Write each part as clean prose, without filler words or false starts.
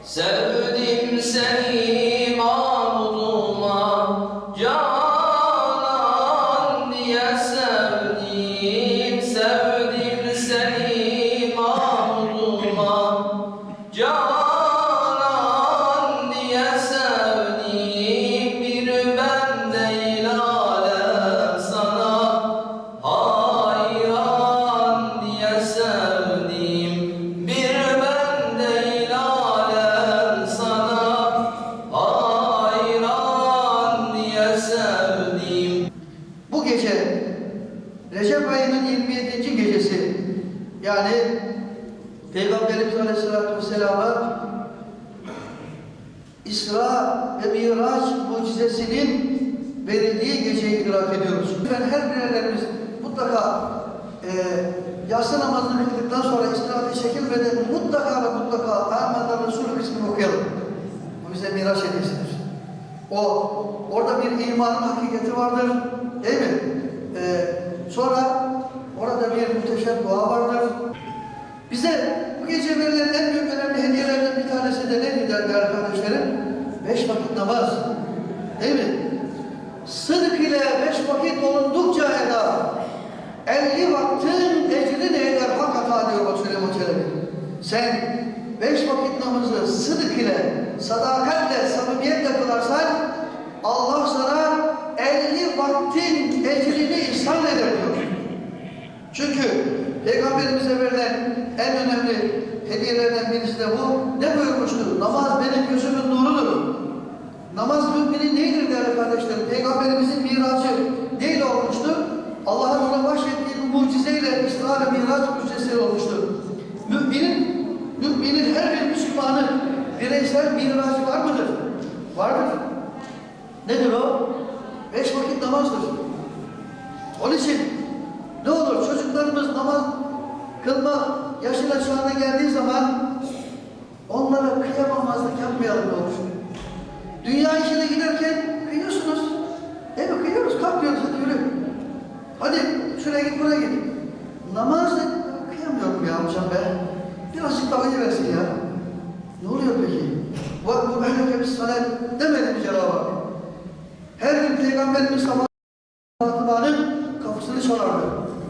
Sevdim seni mağduma, canan diye sevdim. Sevdim seni mağduma, canan diye sevdim. Bir ben değil alem sana hayran diye sevdim. Bir ben değil alem sana hayran diye sevdim. Bu gece Recep ayının 27. gecesi, yani Peygamberimiz Aleyhisselatü Vesselam'a İsra ve Miraç mucizesinin verildiği geceyi idrak ediyoruz. Ben her birerlerimiz mutlaka yatsı namazını kıldıktan sonra istirahate çekilmeden mutlaka ve mutlaka Ahmet Resulü kısmını okuyalım. Bu bize Miraç hediyesidir. Orada bir imanın hakikati vardır, değil mi? Sonra orada bir muhteşem dua vardır. Bize bu gece verilen en büyük önemli hediyelerden bir tanesi de neydi değerli kardeşlerim? 5 vakit namaz. Değil mi? Sıdk ile 5 vakit olundukça eda, 50 vaktin ecrini eder hak hata diyor bak Süleyman Çelebi. Sen 5 vakit namazı sıdk ile, sadakatle, samimiyetle kılarsan Allah sana 50 vaktin ecrini ihsan eder diyor. Çünkü Peygamberimize verilen en önemli hediyelerden birisi de bu. Ne buyurmuştur? Namaz benim gözümün nurudur. Namaz müminin neydir değerli kardeşlerim? Peygamberimizin miracı neyle olmuştur? Allah'ın ona bahşettiği bu mucizeyle İsra ve Miraç mucizesi olmuştur. Müminin her bir Müslümanın bireysel miracı var mıdır? Vardır. Nedir o? 5 vakit namazdır. Onun için ne olur çocuklarımız namaz kılma yaşına çağına geldiği zaman onlara kıyamamazlık yapmayalım ne olur. Dünya işine giderken kıyıyorsunuz. Evet kıyıyoruz, kalk diyoruz, hadi yürü. Hadi şuraya git, buraya git. Namazda kıyamıyorum ya hocam be. Birazcık daha iyi versin ya. Ne oluyor peki? Bu ehleke bis salat demedi mi Cenab-ı Hak? Her gün Peygamberimiz Fatıma'nın kapısını çalardı.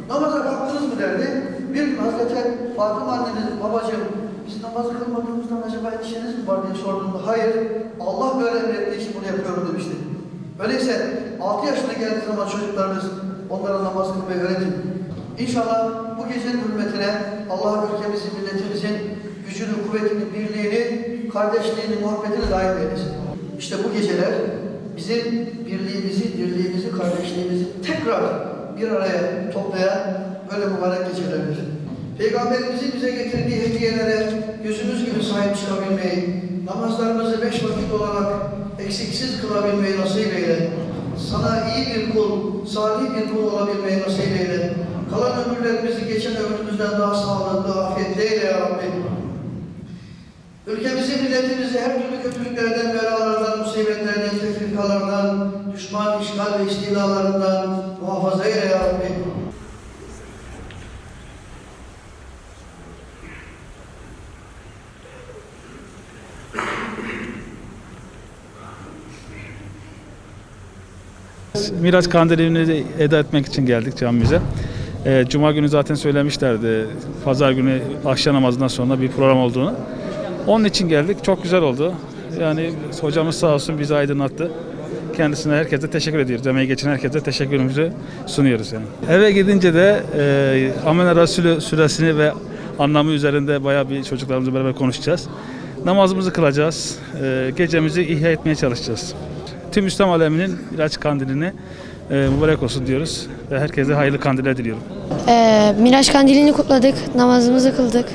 Namaza kalktınız mı derdi. Bir gün Hazreti Fatıma anneniz, babacığım biz namazı kılmadığımızdan acaba endişeniz mi var diye sorduğunda hayır, Allah böyle emrettiği için bunu yapıyorum demişti. Öyleyse 6 yaşına geldiği zaman çocuklarınız onlara namaz kılmayı öğretin. İnşallah bu gecenin hürmetine Allah ülkemizin, milletimizin gücünü, kuvvetini, birliğini, kardeşliğini, muhabbetini daim eylesin. İşte bu geceler bizim birliğimizi, dirliğimizi, kardeşliğimizi tekrar bir araya toplayan böyle mübarek gecelerdir. Peygamberimizin bize getirdiği hediyelere gözümüz gibi sahip çıkabilmeyi, namazlarımızı 5 vakit olarak eksiksiz kılabilmeyi nasip eyle. Sana iyi bir kul, salih bir kul olabilmeyi nasip eyle. Kalan ömürlerimizi geçen ömrümüzden daha sağlıklı, afiyetli eyle ya Rabbi. Ülkemizi, milletimizi her türlü kötülüklerden, belalardan, musibetlerden, tefrikalardan, düşman, işgal ve istilalarından muhafaza eyle ya Rabbi. Miraç Kandili'ni eda etmek için geldik camimize. Cuma günü zaten söylemişlerdi. Pazar günü akşam namazından sonra bir program olduğunu. Onun için geldik. Çok güzel oldu. Yani hocamız sağ olsun bizi aydınlattı. Kendisine, herkese teşekkür ediyoruz. Emeği geçen herkese teşekkürümüzü sunuyoruz yani. Eve gidince de Amene Resulü suresini ve anlamı üzerinde bayağı bir çocuklarımızla beraber konuşacağız. Namazımızı kılacağız. Gecemizi ihya etmeye çalışacağız. Tüm İslam aleminin Miraç kandilini mübarek olsun diyoruz ve herkese hayırlı kandiller diliyorum. Miraç kandilini kutladık, namazımızı kıldık,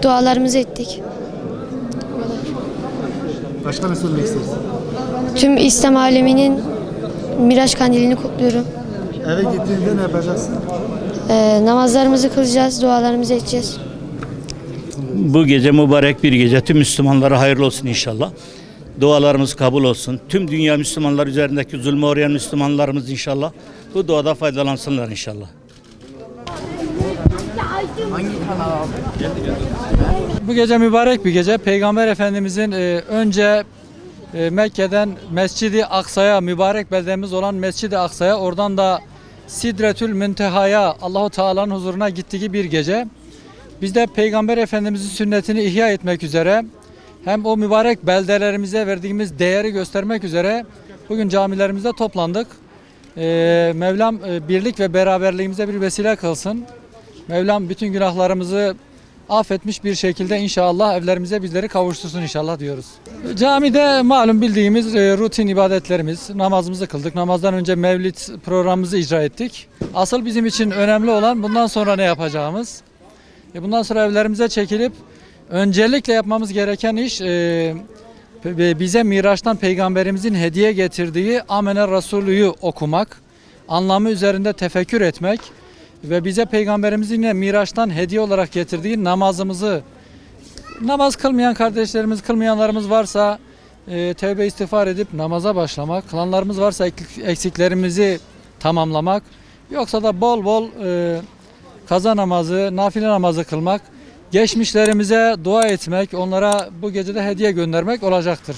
dualarımızı ettik. Başka ne söylemek istersin? Tüm İslam aleminin Miraç kandilini kutluyorum. Eve gittiğinde ne yapacaksın? Namazlarımızı kılacağız, dualarımızı edeceğiz. Bu gece mübarek bir gece. Tüm Müslümanlara hayırlı olsun inşallah. Dualarımız kabul olsun. Tüm dünya Müslümanlar üzerindeki zulme uğrayan Müslümanlarımız inşallah bu duada faydalansınlar inşallah. Bu gece mübarek bir gece. Peygamber Efendimizin önce Mekke'den Mescid-i Aksa'ya, mübarek beldemiz olan Mescid-i Aksa'ya, oradan da Sidretül Münteha'ya, Allahu Teala'nın huzuruna gittiği bir gece. Biz de Peygamber Efendimizin sünnetini ihya etmek üzere, hem o mübarek beldelerimize verdiğimiz değeri göstermek üzere bugün camilerimizde toplandık. Mevlam birlik ve beraberliğimize bir vesile kılsın. Mevlam bütün günahlarımızı affetmiş bir şekilde inşallah evlerimize bizleri kavuştursun inşallah diyoruz. Camide malum bildiğimiz rutin ibadetlerimiz, namazımızı kıldık. Namazdan önce mevlid programımızı icra ettik. Asıl bizim için önemli olan bundan sonra ne yapacağımız. Bundan sonra evlerimize çekilip öncelikle yapmamız gereken iş bize Miraç'tan Peygamberimizin hediye getirdiği Amene Resulü'yü okumak, anlamı üzerinde tefekkür etmek ve bize Peygamberimizin yine Miraç'tan hediye olarak getirdiği namazımızı, namaz kılmayan kardeşlerimiz, kılmayanlarımız varsa tevbe istiğfar edip namaza başlamak, kılanlarımız varsa eksiklerimizi tamamlamak, yoksa da bol bol kaza namazı, nafile namazı kılmak, geçmişlerimize dua etmek, onlara bu gecede hediye göndermek olacaktır.